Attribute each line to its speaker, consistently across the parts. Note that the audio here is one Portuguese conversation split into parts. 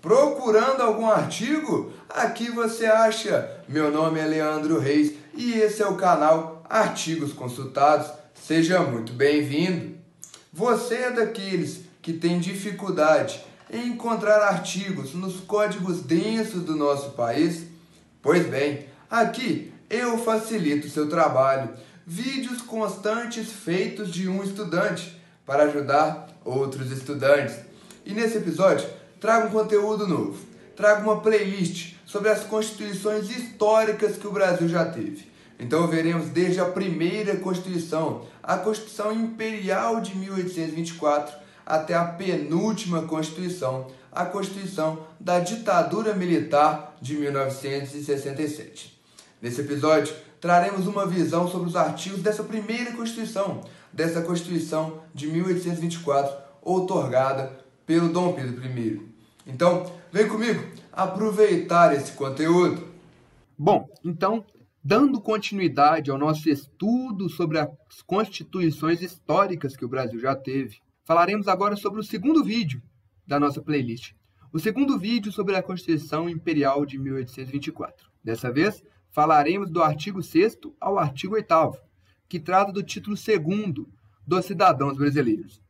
Speaker 1: Procurando algum artigo? Aqui você acha. Meu nome é Leandro Reis e esse é o canal Artigos Consultados. Seja muito bem-vindo. Você é daqueles que tem dificuldade em encontrar artigos nos códigos densos do nosso país? Pois bem, aqui eu facilito o seu trabalho. Vídeos constantes feitos de um estudante para ajudar outros estudantes. E nesse episódio, trago um conteúdo novo. Trago uma playlist sobre as constituições históricas que o Brasil já teve. Então veremos desde a primeira Constituição, a Constituição Imperial de 1824, até a penúltima Constituição, a Constituição da Ditadura Militar de 1967. Nesse episódio, traremos uma visão sobre os artigos dessa primeira Constituição, dessa Constituição de 1824, outorgada pelo Dom Pedro I. Então, vem comigo aproveitar esse conteúdo.
Speaker 2: Bom, então, dando continuidade ao nosso estudo sobre as constituições históricas que o Brasil já teve, falaremos agora sobre o segundo vídeo da nossa playlist. O segundo vídeo sobre a Constituição Imperial de 1824. Dessa vez, falaremos do artigo 6º ao artigo 8º, que trata do título 2º dos cidadãos brasileiros.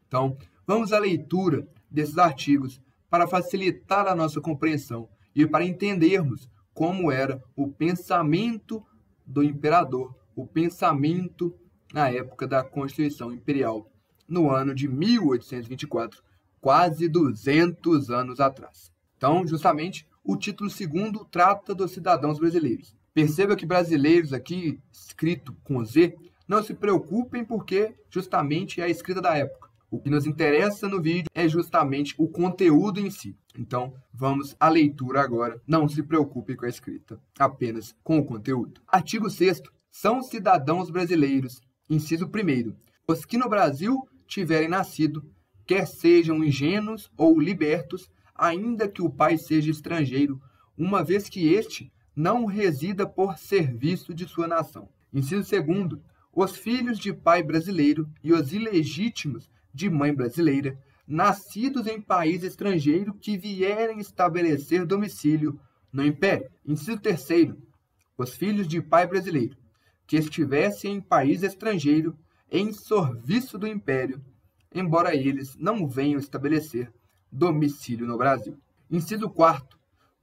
Speaker 2: Então, vamos à leitura desses artigos para facilitar a nossa compreensão e para entendermos como era o pensamento do imperador, o pensamento na época da Constituição Imperial, no ano de 1824, quase 200 anos atrás. Então, justamente, o título 2º trata dos cidadãos brasileiros. Perceba que brasileiros aqui, escrito com Z, não se preocupem porque justamente é a escrita da época. O que nos interessa no vídeo é justamente o conteúdo em si. Então, vamos à leitura agora. Não se preocupe com a escrita, apenas com o conteúdo. Artigo 6º. São cidadãos brasileiros, inciso 1º, os que no Brasil tiverem nascido, quer sejam ingênuos ou libertos, ainda que o pai seja estrangeiro, uma vez que este não resida por serviço de sua nação. Inciso 2º. Os filhos de pai brasileiro e os ilegítimos de mãe brasileira, nascidos em país estrangeiro que vierem estabelecer domicílio no Império. Inciso 3º. Os filhos de pai brasileiro que estivessem em país estrangeiro em serviço do Império, embora eles não venham estabelecer domicílio no Brasil. Inciso 4º.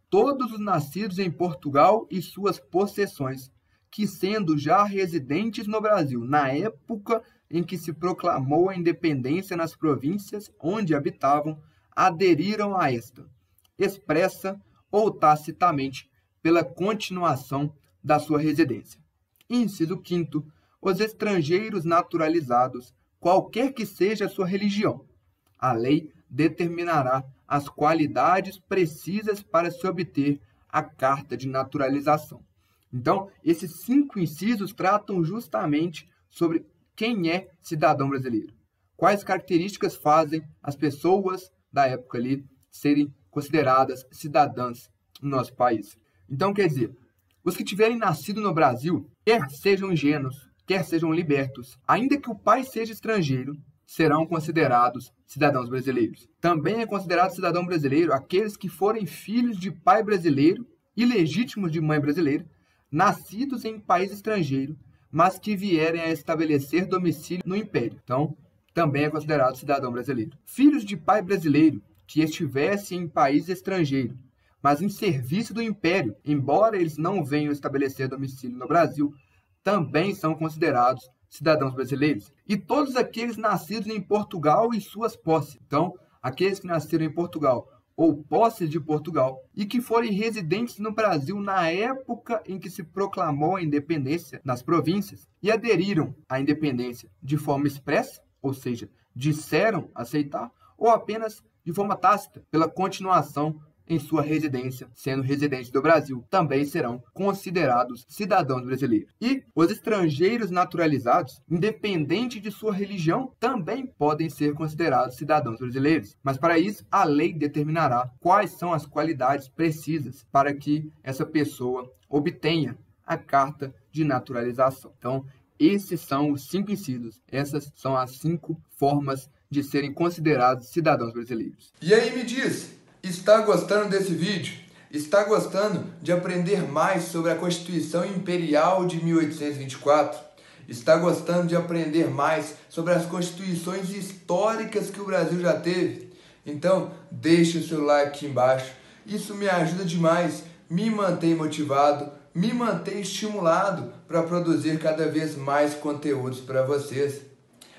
Speaker 2: Todos os nascidos em Portugal e suas possessões, que sendo já residentes no Brasil na época em que se proclamou a independência nas províncias onde habitavam, aderiram a esta, expressa ou tacitamente, pela continuação da sua residência. Inciso 5º. Os estrangeiros naturalizados, qualquer que seja a sua religião, a lei determinará as qualidades precisas para se obter a carta de naturalização. Então, esses 5 incisos tratam justamente sobre quem é cidadão brasileiro. Quais características fazem as pessoas da época ali serem consideradas cidadãs no nosso país. Então, quer dizer, os que tiverem nascido no Brasil, quer sejam ingênuos, quer sejam libertos, ainda que o pai seja estrangeiro, serão considerados cidadãos brasileiros. Também é considerado cidadão brasileiro aqueles que forem filhos de pai brasileiro, ilegítimos de mãe brasileira, nascidos em país estrangeiro, mas que vierem a estabelecer domicílio no Império. Então, também é considerado cidadão brasileiro. Filhos de pai brasileiro que estivessem em país estrangeiro, mas em serviço do Império, embora eles não venham estabelecer domicílio no Brasil, também são considerados cidadãos brasileiros. E todos aqueles nascidos em Portugal e suas posses. Então, aqueles que nasceram em Portugal ou posses de Portugal, e que forem residentes no Brasil na época em que se proclamou a independência nas províncias e aderiram à independência de forma expressa, ou seja, disseram aceitar, ou apenas de forma tácita, pela continuação em sua residência, sendo residentes do Brasil, também serão considerados cidadãos brasileiros. E os estrangeiros naturalizados, independente de sua religião, também podem ser considerados cidadãos brasileiros. Mas para isso, a lei determinará quais são as qualidades precisas para que essa pessoa obtenha a carta de naturalização. Então, esses são os 5 incisos. Essas são as 5 formas de serem considerados cidadãos brasileiros.
Speaker 1: E aí me diz, Está gostando desse vídeo? Está gostando de aprender mais sobre a Constituição Imperial de 1824? Está gostando de aprender mais sobre as constituições históricas que o Brasil já teve? Então, deixe o seu like aqui embaixo. Isso me ajuda demais, me mantém motivado, me mantém estimulado para produzir cada vez mais conteúdos para vocês.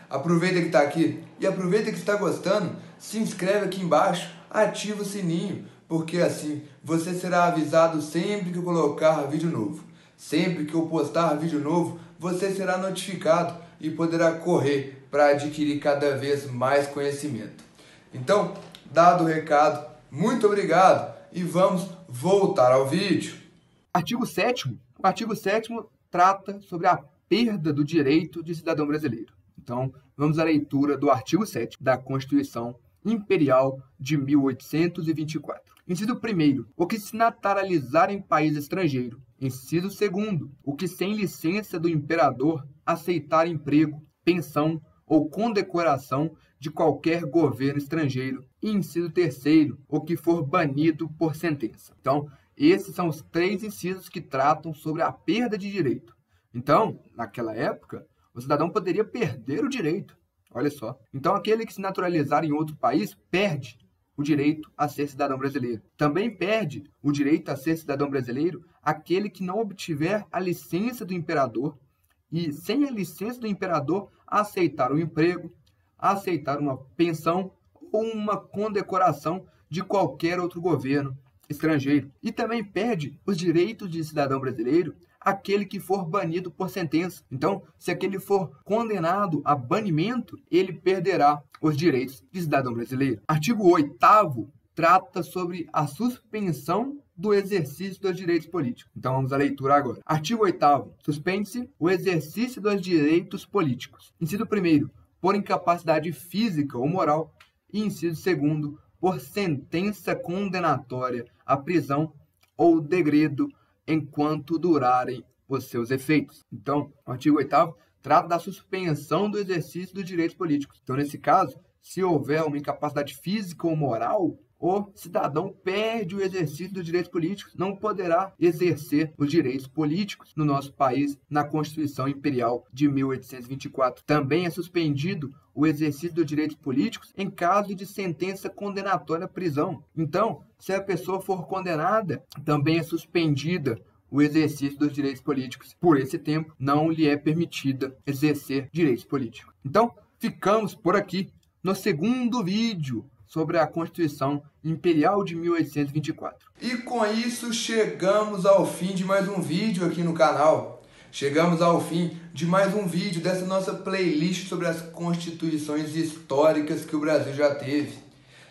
Speaker 1: Aproveita que está aqui e aproveita que está gostando, se inscreve aqui embaixo, ativa o sininho, porque assim você será avisado sempre que eu colocar vídeo novo. Sempre que eu postar vídeo novo, você será notificado e poderá correr para adquirir cada vez mais conhecimento. Então, dado o recado, muito obrigado e vamos voltar ao vídeo.
Speaker 2: Artigo 7º. O artigo 7º trata sobre a perda do direito de cidadão brasileiro. Então, vamos à leitura do artigo 7º da Constituição Imperial de 1824. Inciso 1º. O que se naturalizar em país estrangeiro. Inciso 2º. O que sem licença do imperador aceitar emprego, pensão ou condecoração de qualquer governo estrangeiro. E inciso 3º. O que for banido por sentença. Então, esses são os 3 incisos que tratam sobre a perda de direito. Então, naquela época, o cidadão poderia perder o direito. Olha só. Então, aquele que se naturalizar em outro país perde o direito a ser cidadão brasileiro. Também perde o direito a ser cidadão brasileiro aquele que não obtiver a licença do imperador e, sem a licença do imperador, aceitar um emprego, aceitar uma pensão ou uma condecoração de qualquer outro governo estrangeiro. E também perde os direitos de cidadão brasileiro aquele que for banido por sentença. Então, se aquele for condenado a banimento, ele perderá os direitos de cidadão brasileiro. Artigo 8º trata sobre a suspensão do exercício dos direitos políticos. Então, vamos à leitura agora. Artigo 8º. Suspende-se o exercício dos direitos políticos. Inciso 1º. Por incapacidade física ou moral. E inciso 2º. Por sentença condenatória à prisão ou degredo enquanto durarem os seus efeitos. Então, o artigo 8º trata da suspensão do exercício dos direitos políticos. Então, nesse caso, se houver uma incapacidade física ou moral, o cidadão perde o exercício dos direitos políticos, não poderá exercer os direitos políticos no nosso país na Constituição Imperial de 1824. Também é suspendido o exercício dos direitos políticos em caso de sentença condenatória à prisão. Então, se a pessoa for condenada, também é suspendida o exercício dos direitos políticos. Por esse tempo, não lhe é permitida exercer direitos políticos. Então, ficamos por aqui no segundo vídeo sobre a Constituição Imperial de 1824.
Speaker 1: E com isso chegamos ao fim de mais um vídeo aqui no canal. Chegamos ao fim de mais um vídeo dessa nossa playlist sobre as constituições históricas que o Brasil já teve.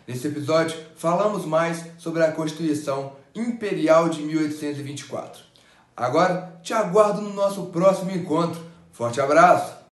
Speaker 1: Nesse episódio, falamos mais sobre a Constituição Imperial de 1824. Agora, te aguardo no nosso próximo encontro. Forte abraço!